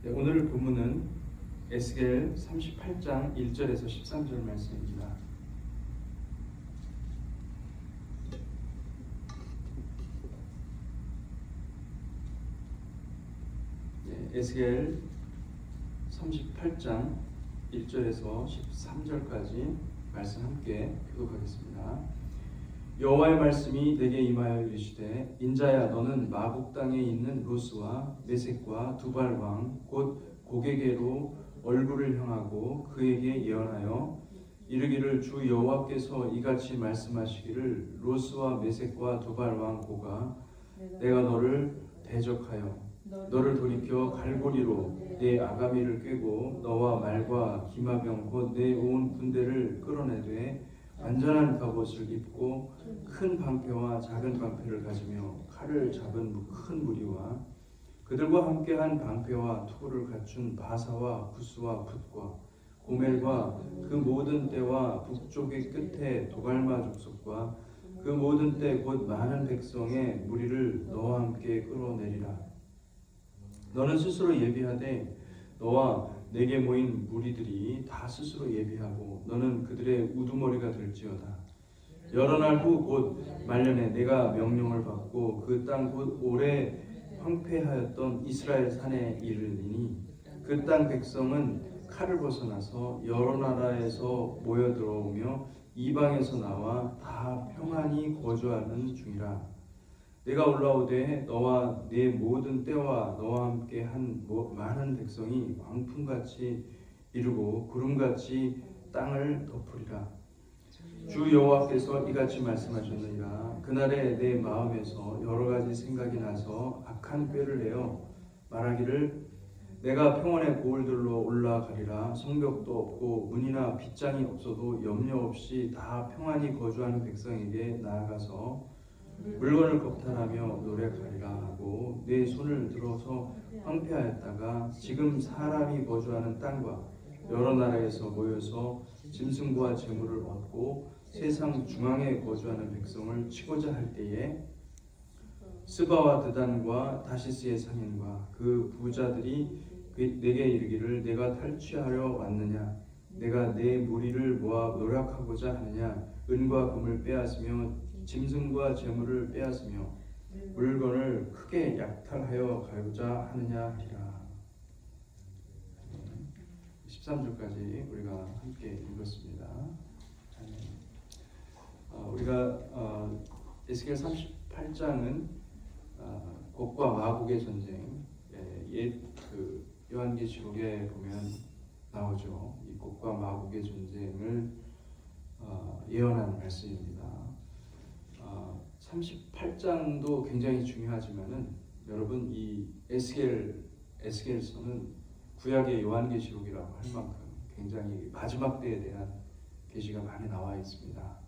네, 오늘 본문은 에스겔 38장 1절에서 13절 말씀입니다. 네, 에스겔 38장 1절에서 13절까지 말씀 함께 교독하겠습니다. 여호와의 말씀이 내게 임하여 이르시되 인자야 너는 마국 땅에 있는 로스와 메섹과 두발 왕 곧 고게게로 얼굴을 향하고 그에게 예언하여 이르기를 주 여호와께서 이같이 말씀하시기를 로스와 메섹과 두발 왕 고가 내가 너를 대적하여 너를 돌이켜 갈고리로 내 아가미를 꿰고 너와 말과 기마병 곧 내 온 군대를 끌어내되 완전한 갑옷을 입고 큰 방패와 작은 방패를 가지며 칼을 잡은 큰 무리와 그들과 함께한 방패와 투구를 갖춘 바사와 구스와 붓과 고멜과 그 모든 떼와 북쪽의 끝에 도갈마 족속과 그 모든 떼 곧 많은 백성의 무리를 너와 함께 끌어내리라. 너는 스스로 예비하되 너와 내게 모인 무리들이 다 스스로 예비하고 너는 그들의 우두머리가 될지어다. 여러 날 후 곧 말년에 내가 명령을 받고 그 땅 곧 오래 황폐하였던 이스라엘 산에 이르리니 그 땅 백성은 칼을 벗어나서 여러 나라에서 모여 들어오며 이방에서 나와 다 평안히 거주하는 중이라. 내가 올라오되 너와 네 모든 때와 너와 함께 한 많은 백성이 광풍같이 이르고 구름같이 땅을 덮으리라. 주 여호와께서 이같이 말씀하셨느니라. 그날에 내 마음에서 여러 가지 생각이 나서 악한 꾀를 내어 말하기를 내가 평원의 고을들로 올라가리라. 성벽도 없고 문이나 빗장이 없어도 염려 없이 다 평안히 거주하는 백성에게 나아가서 물건을 겁탈하며 노력하리라 하고 내 손을 들어서 황폐하였다가 지금 사람이 거주하는 땅과 여러 나라에서 모여서 짐승과 재물을 얻고 세상 중앙에 거주하는 백성을 치고자 할 때에 스바와 드단과 다시스의 상인과 그 부자들이 내게 이르기를 내가 탈취하려 왔느냐 내가 내 무리를 모아 노력하고자 하느냐 은과 금을 빼앗으며 짐승과 재물을 빼앗으며 물건을 크게 약탈하여 가고자 하느냐 하리라. 13절까지 우리가 함께 읽었습니다. 우리가 에스겔 38장은 곡과 마곡의 전쟁, 그 요한계시록에 보면 나오죠. 이 곡과 마곡의 전쟁을 예언한 말씀입니다. 38장도 굉장히 중요하지만은 여러분 이 에스겔서는 구약의 요한계시록이라고 할 만큼 굉장히 마지막 때에 대한 계시가 많이 나와 있습니다.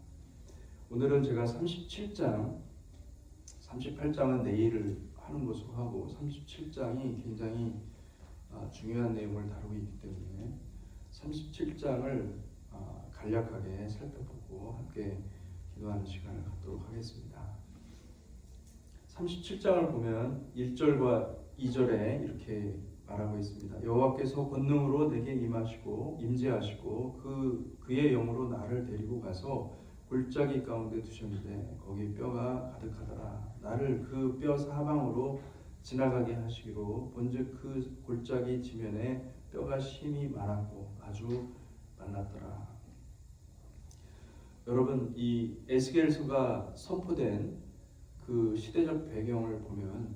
오늘은 제가 38장은 내일을 하는 것으로 하고 37장이 굉장히 중요한 내용을 다루고 있기 때문에 37장을 간략하게 살펴보고 함께 기도하는 시간을 갖도록 하겠습니다. 37장을 보면 1절과 2절에 이렇게 말하고 있습니다. 여호와께서 권능으로 내게 임재하시고 그의 영으로 나를 데리고 가서 골짜기 가운데 두셨는데 거기 뼈가 가득하더라. 나를 그 뼈 사방으로 지나가게 하시기로 본즉 그 골짜기 지면에 뼈가 심이 많았고 아주 많았더라. 여러분 이 에스겔서가 선포된 그 시대적 배경을 보면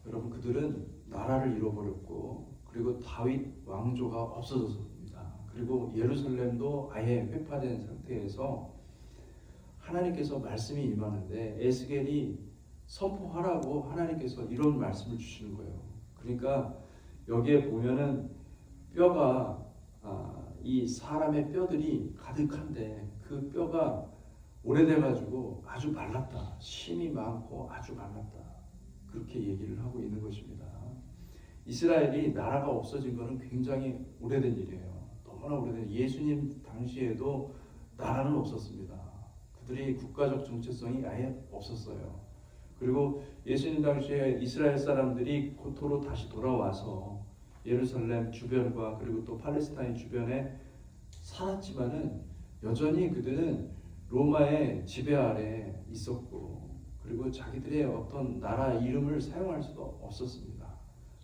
여러분 그들은 나라를 잃어버렸고 그리고 다윗 왕조가 없어졌습니다. 그리고 예루살렘도 아예 회파된 상태에서 하나님께서 말씀이 임하는데 에스겔이 선포하라고 하나님께서 이런 말씀을 주시는 거예요. 그러니까 여기에 보면은 뼈가 이 사람의 뼈들이 가득한데 그 뼈가 오래돼가지고 아주 말랐다. 심이 많고 아주 말랐다. 그렇게 얘기를 하고 있는 것입니다. 이스라엘이 나라가 없어진 것은 굉장히 오래된 일이에요. 너무나 오래된 예수님 당시에도 나라는 없었습니다. 그들이 국가적 정체성이 아예 없었어요. 그리고 예수님 당시에 이스라엘 사람들이 고토로 다시 돌아와서 예루살렘 주변과 그리고 또 팔레스타인 주변에 살았지만은 여전히 그들은 로마의 지배 아래 있었고, 그리고 자기들의 어떤 나라 이름을 사용할 수가 없었습니다.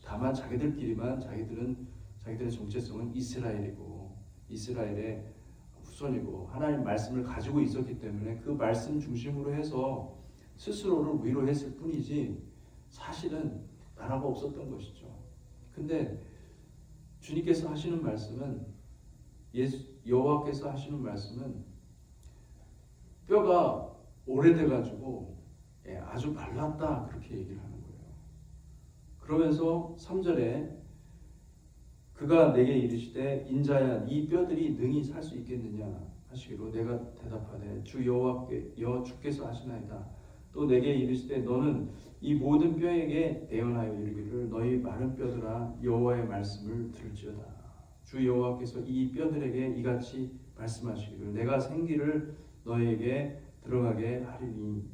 다만 자기들끼리만 자기들의 정체성은 이스라엘이고 이스라엘의 후손이고 하나님 말씀을 가지고 있었기 때문에 그 말씀 중심으로 해서 스스로를 위로했을 뿐이지 사실은 나라가 없었던 것이죠. 근데 주님께서 하시는 말씀은, 여호와께서 하시는 말씀은 뼈가 오래돼 가지고 아주 말랐다 그렇게 얘기를 하는 거예요. 그러면서 3절에 그가 내게 이르시되 인자야 이 뼈들이 능히 살 수 있겠느냐 하시기로 내가 대답하되 주 주께서 하시나이다. 또 내게 이르시되 너는 이 모든 뼈에게 대언하여 이르기를 너희 마른 뼈들아 여호와의 말씀을 들을지어다. 주 여호와께서 이 뼈들에게 이같이 말씀하시기를 내가 생기를 너희에게 들어가게 하리니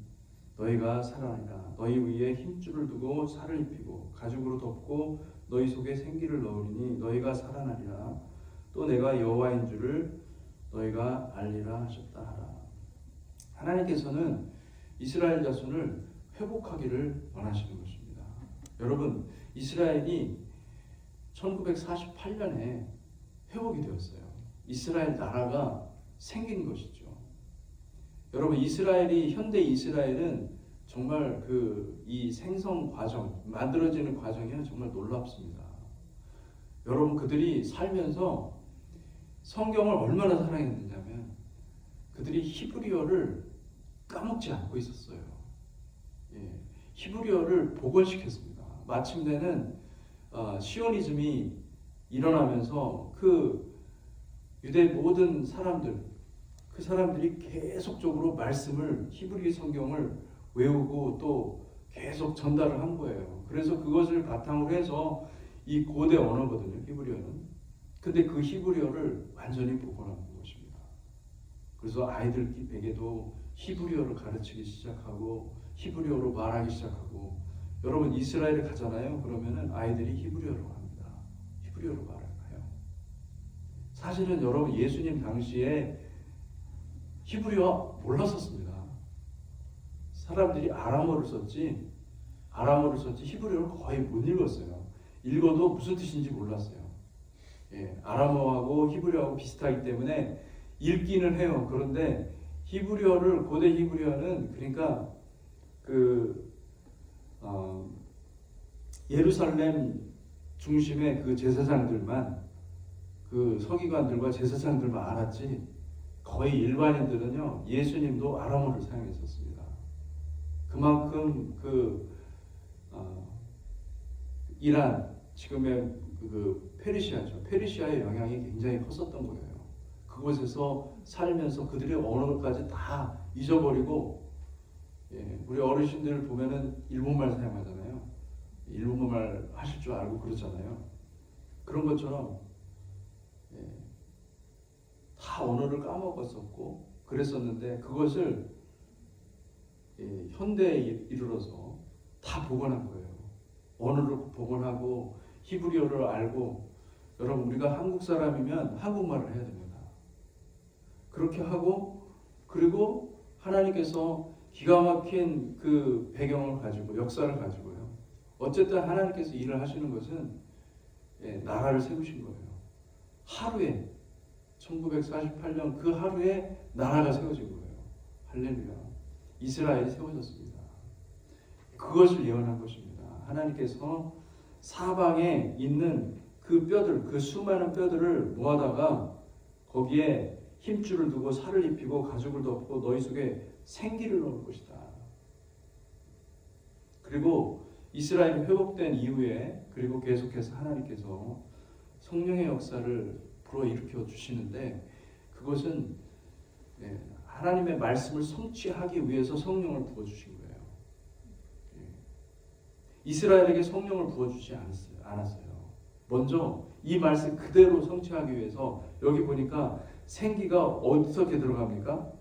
너희가 살아나리라. 너희 위에 힘줄을 두고 살을 입히고 가죽으로 덮고 너희 속에 생기를 넣으리니 너희가 살아나리라. 또 내가 여호와인 줄을 너희가 알리라 하셨다 하라. 하나님께서는 이스라엘 자손을 회복하기를 원하시는 것입니다. 여러분, 이스라엘이 1948년에 회복이 되었어요. 이스라엘 나라가 생긴 것이죠. 여러분, 현대 이스라엘은 정말 이 생성 과정, 만들어지는 과정이 정말 놀랍습니다. 여러분, 그들이 살면서 성경을 얼마나 사랑했느냐면 그들이 히브리어를 까먹지 않고 있었어요. 히브리어를 복원시켰습니다. 마침내는 시오니즘이 일어나면서 그 유대 모든 사람들이 계속적으로 말씀을 히브리 성경을 외우고 또 계속 전달을 한 거예요. 그래서 그것을 바탕으로 해서 이 고대 언어거든요, 히브리어는. 근데 그 히브리어를 완전히 복원한 것입니다. 그래서 아이들에게도 히브리어를 가르치기 시작하고 히브리어로 말하기 시작하고, 여러분 이스라엘에 가잖아요. 그러면은 아이들이 히브리어로 합니다. 히브리어로 말해요. 사실은 여러분 예수님 당시에 히브리어 몰랐었습니다. 사람들이 아람어를 썼지 히브리어를 거의 못 읽었어요. 읽어도 무슨 뜻인지 몰랐어요. 아람어하고 히브리어하고 비슷하기 때문에 읽기는 해요. 그런데 고대 히브리어는 그러니까 예루살렘 중심의 그 제사장들만, 그 서기관들과 제사장들만 알았지 거의 일반인들은요, 예수님도 아람어를 사용했었습니다. 그만큼 이란, 지금의 페르시아죠. 페르시아의 영향이 굉장히 컸었던 거예요. 그곳에서 살면서 그들의 언어까지 다 잊어버리고, 우리 어르신들 보면은 일본말 사용하잖아요. 일본말 하실 줄 알고 그러잖아요. 그런 것처럼 다 언어를 까먹었었고 그랬었는데 그것을 현대에 이르러서 다 복원한 거예요. 언어를 복원하고 히브리어를 알고, 여러분 우리가 한국 사람이면 한국말을 해야 됩니다. 그렇게 하고, 그리고 하나님께서 기가 막힌 그 배경을 가지고 역사를 가지고요. 어쨌든 하나님께서 일을 하시는 것은 나라를 세우신 거예요. 하루에 1948년 그 하루에 나라가 세워진 거예요. 할렐루야. 이스라엘이 세워졌습니다. 그것을 예언한 것입니다. 하나님께서 사방에 있는 그 뼈들, 그 수많은 뼈들을 모아다가 거기에 힘줄을 두고 살을 입히고 가죽을 덮고 너희 속에 생기를 넣을 것이다. 그리고 이스라엘이 회복된 이후에, 그리고 계속해서 하나님께서 성령의 역사를 불어일으켜 주시는데, 그것은 하나님의 말씀을 성취하기 위해서 성령을 부어주신 거예요. 이스라엘에게 성령을 부어주지 않았어요. 먼저 이 말씀 그대로 성취하기 위해서, 여기 보니까 생기가 어떻게 들어갑니까?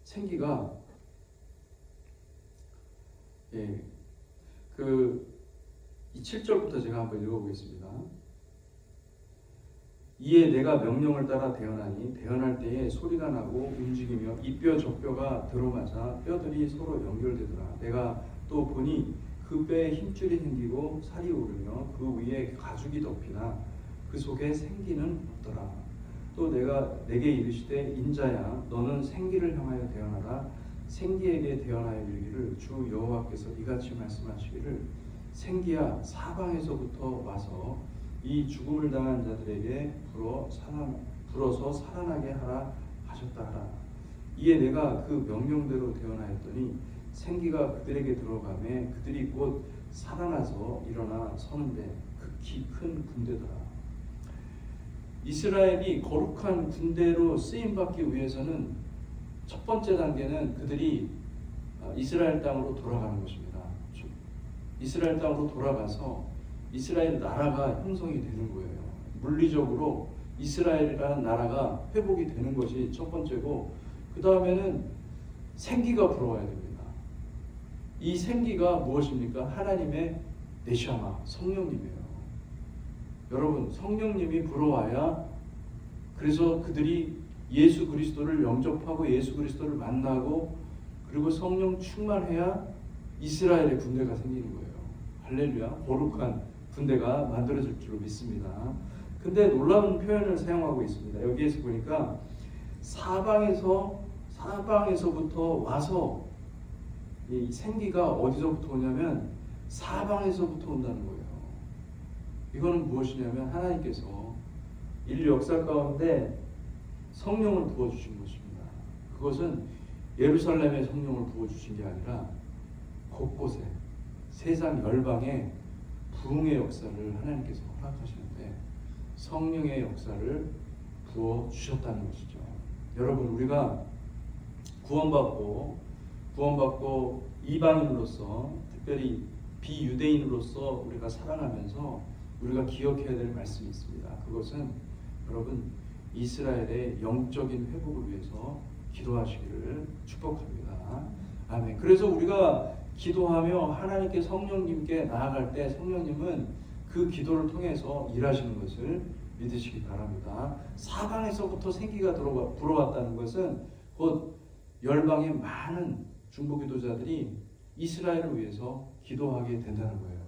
생기가 이 7절부터 제가 한번 읽어보겠습니다. 이에 내가 명령을 따라 대언하니 대언할 때에 소리가 나고 움직이며 이 뼈 저 뼈가 들어맞아 뼈들이 서로 연결되더라. 내가 또 보니 그 뼈에 힘줄이 생기고 살이 오르며 그 위에 가죽이 덮이나 그 속에 생기는 없더라. 또 내게 이르시되 인자야 너는 생기를 향하여 대언하라. 생기에게 대언하여 이르기를 주 여호와께서 이같이 말씀하시기를 생기야 사방에서부터 와서 이 죽음을 당한 자들에게 불어서 살아나게 하라 하셨다 하라. 이에 내가 그 명령대로 대언하였더니 생기가 그들에게 들어가매 그들이 곧 살아나서 일어나 서는데 극히 큰 군대더라. 이스라엘이 거룩한 군대로 쓰임받기 위해서는 첫 번째 단계는 그들이 이스라엘 땅으로 돌아가는 것입니다. 이스라엘 땅으로 돌아가서 이스라엘 나라가 형성이 되는 거예요. 물리적으로 이스라엘이라는 나라가 회복이 되는 것이 첫 번째고, 그 다음에는 생기가 불어와야 됩니다. 이 생기가 무엇입니까? 하나님의 네샤마, 성령님이에요. 여러분, 성령님이 불어와야, 그래서 그들이 예수 그리스도를 영접하고 예수 그리스도를 만나고 그리고 성령 충만해야 이스라엘의 군대가 생기는 거예요. 할렐루야. 거룩한 군대가 만들어질 줄로 믿습니다. 근데 놀라운 표현을 사용하고 있습니다. 여기에서 보니까 사방에서부터 와서, 이 생기가 어디서부터 오냐면 사방에서부터 온다는 거예요. 이거는 무엇이냐면 하나님께서 인류 역사 가운데 성령을 부어주신 것입니다. 그것은 예루살렘에 성령을 부어주신 게 아니라 곳곳에 세상 열방에 부흥의 역사를 하나님께서 허락하시는데 성령의 역사를 부어주셨다는 것이죠. 여러분, 우리가 구원받고 이방인으로서, 특별히 비유대인으로서 우리가 살아가면서 우리가 기억해야 될 말씀이 있습니다. 그것은 여러분, 이스라엘의 영적인 회복을 위해서 기도하시기를 축복합니다. 아멘. 그래서 우리가 기도하며 하나님께 성령님께 나아갈 때 성령님은 그 기도를 통해서 일하시는 것을 믿으시기 바랍니다. 사방에서부터 생기가 불어왔다는 것은 곧 열방의 많은 중보기도자들이 이스라엘을 위해서 기도하게 된다는 거예요.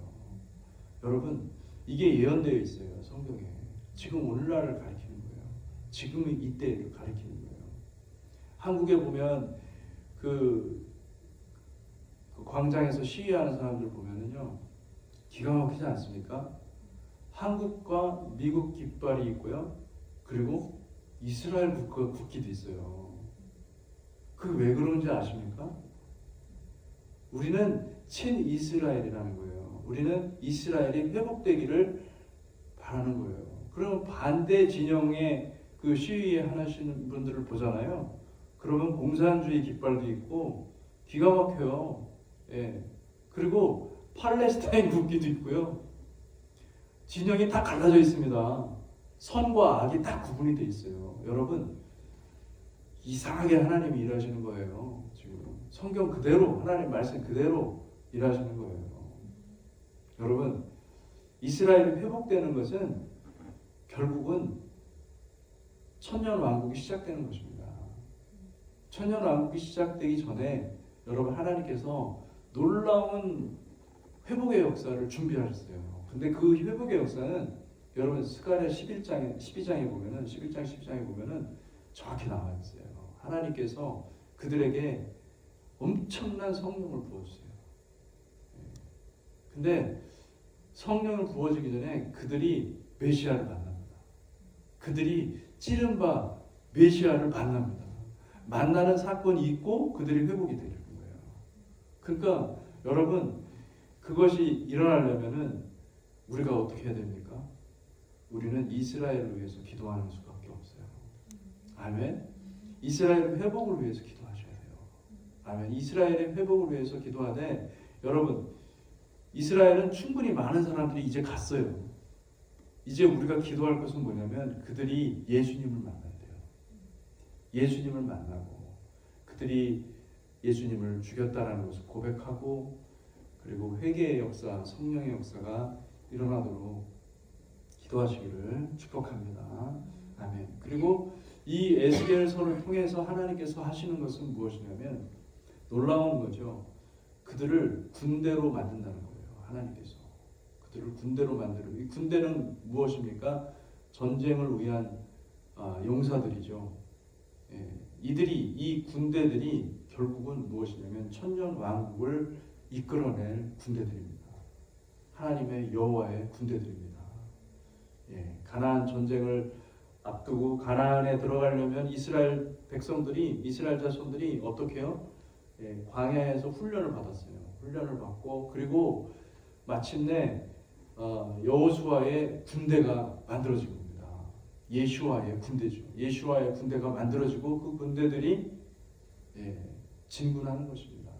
여러분, 이게 예언되어 있어요. 성경에. 지금 오늘날을 가리키는 거예요. 지금의 이때를 가리키는 거예요. 한국에 보면 그 광장에서 시위하는 사람들 보면은요, 기가 막히지 않습니까? 한국과 미국 깃발이 있고요, 그리고 이스라엘 국기도 있어요. 그 왜 그런지 아십니까? 우리는 친이스라엘이라는 거예요. 우리는 이스라엘이 회복되기를 바라는 거예요. 그러면 반대 진영의 그 시위에 하시는 분들을 보잖아요. 그러면 공산주의 깃발도 있고 기가 막혀요. 예. 그리고 팔레스타인 국기도 있고요. 진영이 다 갈라져 있습니다. 선과 악이 딱 구분이 돼 있어요. 여러분, 이상하게 하나님이 일하시는 거예요. 지금 성경 그대로, 하나님 말씀 그대로 일하시는 거예요. 여러분, 이스라엘이 회복되는 것은 결국은 천년 왕국이 시작되는 것입니다. 천년 왕국이 시작되기 전에 여러분, 하나님께서 놀라운 회복의 역사를 준비하셨어요. 근데 그 회복의 역사는 여러분 스가랴 12장에 보면은 정확히 나와 있어요. 하나님께서 그들에게 엄청난 성령을 부어주세요. 근데 성령을 부어주기 전에 그들이 메시아를 만납니다. 그들이 찌른바 메시아를 만납니다. 만나는 사건이 있고 그들이 회복이 되는 거예요. 그러니까 여러분, 그것이 일어나려면은 우리가 어떻게 해야 됩니까? 우리는 이스라엘을 위해서 기도하는 수밖에 없어요. 아멘. 이스라엘의 회복을 위해서 기도하셔야 돼요. 아멘. 이스라엘의 회복을 위해서 기도하되, 여러분, 이스라엘은 충분히 많은 사람들이 이제 갔어요. 이제 우리가 기도할 것은 뭐냐면 그들이 예수님을 만나야 돼요. 예수님을 만나고 그들이 예수님을 죽였다라는 것을 고백하고, 그리고 회개의 역사, 성령의 역사가 일어나도록 기도하시기를 축복합니다. 아멘. 그리고 이 에스겔서를 통해서 하나님께서 하시는 것은 무엇이냐면 놀라운 거죠. 그들을 군대로 만든다는 거예요. 하나님께서 그들을 군대로 만드는, 이 군대는 무엇입니까? 전쟁을 위한 용사들이죠. 이 군대들이 결국은 무엇이냐면 천년 왕국을 이끌어낼 군대들입니다. 하나님의 여호와의 군대들입니다. 가나안 전쟁을 앞두고 가나안에 들어가려면 이스라엘 백성들이, 이스라엘 자손들이 어떻게 해요? 광야에서 훈련을 받았어요. 훈련을 받고, 그리고 마침내 여호수아의 군대가 만들어진 겁니다. 예슈아의 군대죠. 예슈아의 군대가 만들어지고 그 군대들이 진군하는 것입니다.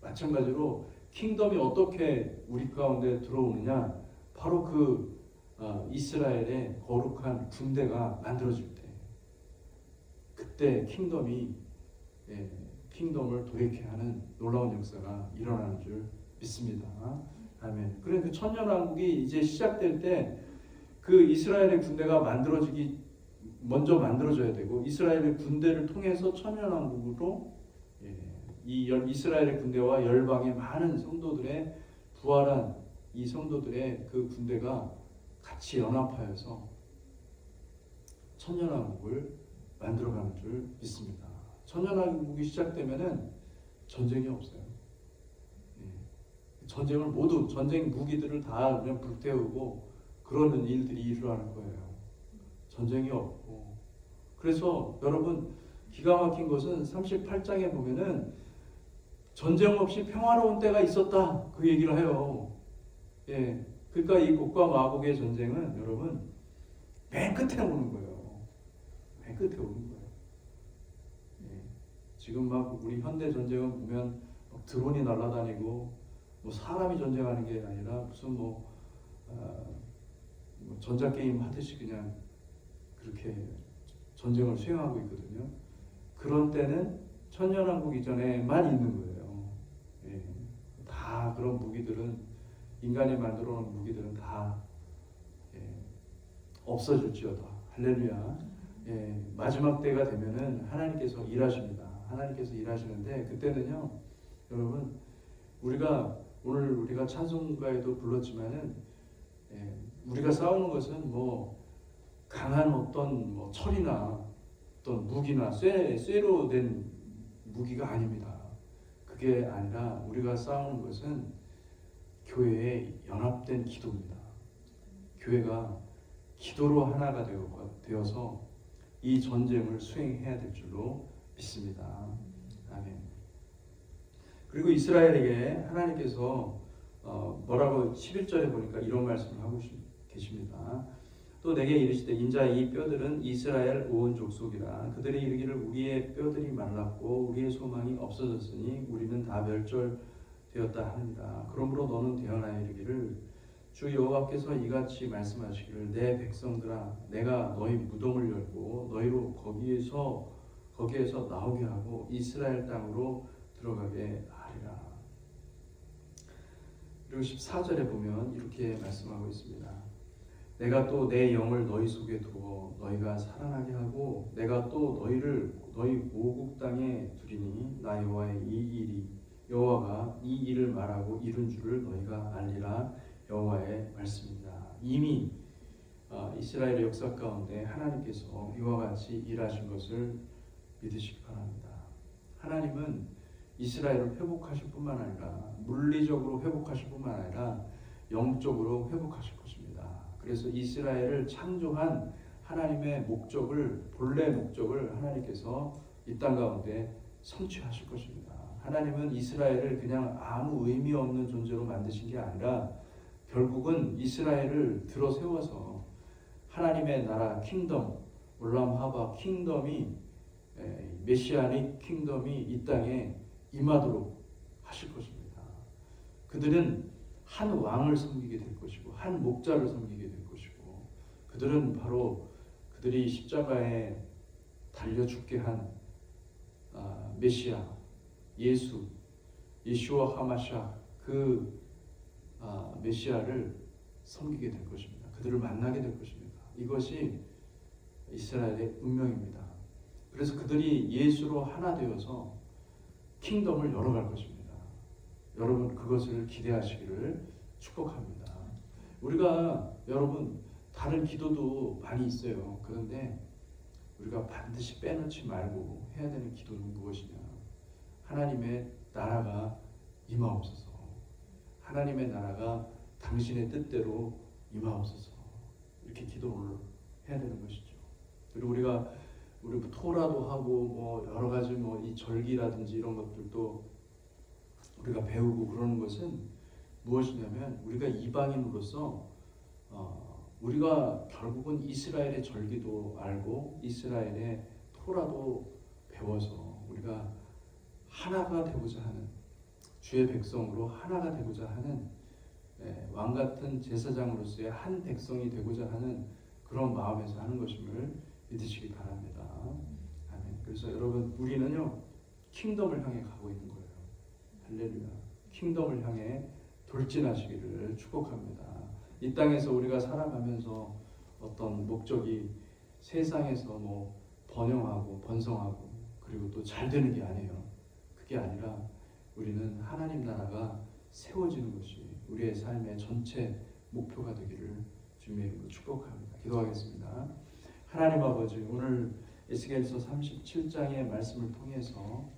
마찬가지로 킹덤이 어떻게 우리 가운데 들어오느냐, 바로 그 이스라엘의 거룩한 군대가 만들어질 때, 그때 킹덤을 도래케 하는 놀라운 역사가 일어나는 줄 믿습니다. 아멘. 그런데 그 천년왕국이 이제 시작될 때 그 이스라엘의 군대가 먼저 만들어져야 되고, 이스라엘의 군대를 통해서 천년왕국으로 이 이스라엘의 군대와 열방의 많은 성도들의 부활한 이 성도들의 그 군대가 같이 연합하여서 천년왕국을 만들어가는 줄 믿습니다. 천년왕국이 시작되면은 전쟁이 없어요. 전쟁을 모두, 전쟁 무기들을 다 그냥 불태우고 그러는 일들이 일어나는 거예요. 전쟁이 없고. 그래서 여러분, 기가 막힌 것은 38장에 보면은 전쟁 없이 평화로운 때가 있었다, 그 얘기를 해요. 그러니까 이 곡과 마곡의 전쟁은 여러분 맨 끝에 오는 거예요. 맨 끝에 오는 거예요. 지금 막 우리 현대 전쟁은 보면 드론이 날아다니고 뭐 사람이 전쟁하는 게 아니라 무슨 뭐 전자게임 하듯이 그냥 그렇게 전쟁을 수행하고 있거든요. 그런 때는 천년왕국 이전에만 있는 거예요. 다 그런 무기들은, 인간이 만들어 놓은 무기들은 다 없어질지어다. 할렐루야. 마지막 때가 되면은 하나님께서 일하십니다. 하나님께서 일하시는데, 그때는요, 여러분, 오늘 우리가 찬송가에도 불렀지만은, 우리가 싸우는 것은 뭐 강한 어떤 뭐 철이나 어떤 무기나 쇠로 된 무기가 아닙니다. 그게 아니라 우리가 싸우는 것은 교회의 연합된 기도입니다. 교회가 기도로 하나가 되어서 이 전쟁을 수행해야 될 줄로 믿습니다. 아멘. 그리고 이스라엘에게 하나님께서 뭐라고 11절에 보니까 이런 말씀을 하고 계십니다. 또 내게 이르시되 인자 이 뼈들은 이스라엘 온 족속이라. 그들이 이르기를 우리의 뼈들이 말랐고 우리의 소망이 없어졌으니 우리는 다 멸절되었다 하느니라. 그러므로 너는 대언하여 이르기를 주 여호와께서 이같이 말씀하시기를 내 백성들아 내가 너희 무덤을 열고 너희로 거기에서 나오게 하고 이스라엘 땅으로 들어가게 하리라. 그리고 14절에 보면 이렇게 말씀하고 있습니다. 내가 또 내 영을 너희 속에 두어 너희가 살아나게 하고 내가 또 너희 모국 땅에 두리니 나 여호와가 이 일을 말하고 이룬 줄을 너희가 알리라. 여호와의 말씀입니다. 이미 이스라엘의 역사 가운데 하나님께서 이와 같이 일하신 것을 믿으시기 바랍니다. 하나님은 이스라엘을 회복하실 뿐만 아니라 물리적으로 회복하실 뿐만 아니라 영적으로 회복하실 것입니다. 그래서 이스라엘을 창조한 하나님의 본래 목적을 하나님께서 이 땅 가운데 성취하실 것입니다. 하나님은 이스라엘을 그냥 아무 의미 없는 존재로 만드신 게 아니라 결국은 이스라엘을 들어 세워서 하나님의 나라 킹덤, 올람 하바 킹덤이 메시아닉 킹덤이 이 땅에 임하도록 하실 것입니다. 그들은 한 왕을 섬기게 될 것이고 한 목자를 섬기게 될 것이고 그들은 바로 그들이 십자가에 달려 죽게 한 메시아 예수와 하마샤 그 메시아를 섬기게 될 것입니다. 그들을 만나게 될 것입니다. 이것이 이스라엘의 운명입니다. 그래서 그들이 예수로 하나 되어서 킹덤을 열어갈 것입니다. 여러분 그것을 기대하시기를 축복합니다. 우리가 여러분 다른 기도도 많이 있어요. 그런데 우리가 반드시 빼놓지 말고 해야 되는 기도는 무엇이냐? 하나님의 나라가 임하옵소서. 하나님의 나라가 당신의 뜻대로 임하옵소서. 이렇게 기도를 해야 되는 것이죠. 그리고 우리 토라도 하고 뭐 여러 가지 뭐 이 절기라든지 이런 것들도 우리가 배우고 그러는 것은 무엇이냐면 우리가 이방인으로서 우리가 결국은 이스라엘의 절기도 알고 이스라엘의 토라도 배워서 우리가 하나가 되고자 하는 주의 백성으로 하나가 되고자 하는 왕 같은 제사장으로서의 한 백성이 되고자 하는 그런 마음에서 하는 것임을 믿으시기 바랍니다. 아멘. 그래서 여러분 우리는요 킹덤을 향해 가고 있는 거예요. 할렐루야. 킹덤을 향해 돌진하시기를 축복합니다. 이 땅에서 우리가 살아가면서 어떤 목적이 세상에서 뭐 번영하고 번성하고 그리고 또 잘 되는 게 아니에요. 그게 아니라 우리는 하나님 나라가 세워지는 것이 우리의 삶의 전체 목표가 되기를 주님의 이름으로 축복합니다. 기도하겠습니다. 하나님 아버지, 오늘 에스겔서 37장의 말씀을 통해서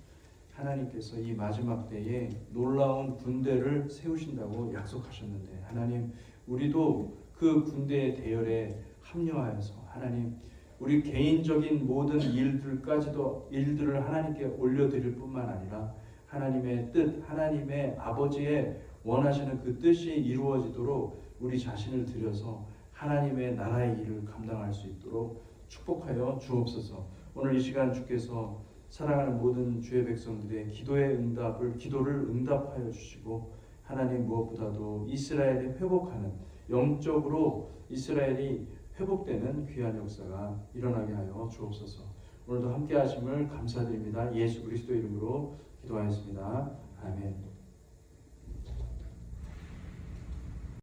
하나님께서 이 마지막 때에 놀라운 군대를 세우신다고 약속하셨는데 하나님, 우리도 그 군대의 대열에 합류하여서 하나님, 우리 개인적인 모든 일들을 하나님께 올려드릴 뿐만 아니라 하나님의 뜻, 하나님의 아버지의 원하시는 그 뜻이 이루어지도록 우리 자신을 들여서 하나님의 나라의 일을 감당할 수 있도록 축복하여 주옵소서. 오늘 이 시간 주께서 사랑하는 모든 주의 백성들의 기도를 응답하여 주시고 하나님 무엇보다도 이스라엘이 회복하는 영적으로 이스라엘이 회복되는 귀한 역사가 일어나게 하여 주옵소서. 오늘도 함께 하심을 감사드립니다. 예수 그리스도 이름으로 기도하였습니다. 아멘.